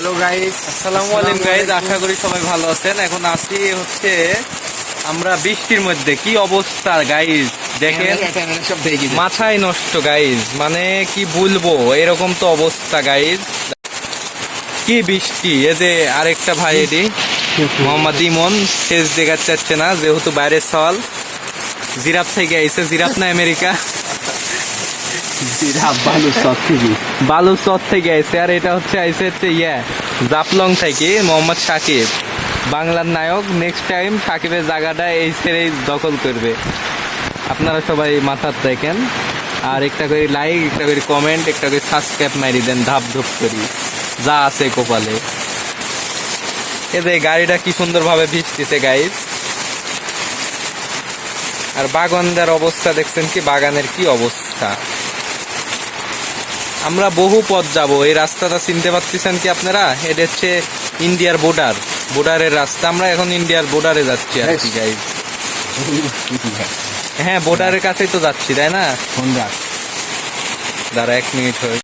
Hello guys, আসসালামু আলাইকুম guys, আশা করি সবাই ভালো আছেন। এখন আসি হচ্ছে আমরা বৃষ্টির মধ্যে, কি অবস্থা গাইজ দেখেন, সব দেখি মাথায় নষ্ট গাইজ, মানে কি বলবো, এরকম তো অবস্থা গাইজ। কি বৃষ্টি! এ যে আরেকটা ভাই, এটি মোহাম্মদ ইমন, শেষ দেখা যাচ্ছে না যেহেতু বাইরের সওয়াল। জিরাফ থেকে আইছে, জিরাফ না আমেরিকা, বালুচর থেকে আইছে। আর এটা হচ্ছে আইছে হচ্ছে জাফলং থেকে মোহাম্মদ সাকিব, বাংলার নায়ক। নেক্সট টাইম সাকিবের জায়গাটা এই ছেড়েই দখল করবে। আপনারা সবাই মাথার দেখেন, আর একটা করে লাইক, একটা করে কমেন্ট, একটা করে সাবস্ক্রাইব মারি দেন, ধাপ ধুপ করি যা আছে কপালে। এদের গাড়িটা কি সুন্দর ভাবে ভিজতেছে গাইজ। আর বাগানদার অবস্থা দেখছেন কি, বাগানের কি অবস্থা। আমরা বহু পথ যাব, এই রাস্তাটা চিনতে পারতেছেন কি আপনারা? এটা হচ্ছে ইন্ডিয়ার বর্ডারের রাস্তা। আমরা এখন ইন্ডিয়ার বর্ডারে যাচ্ছি আর কি গাইজ। হ্যাঁ, বর্ডারের কাছেই তো যাচ্ছি, তাই না? কোনটা? দাঁড়া 1 মিনিট হয়ে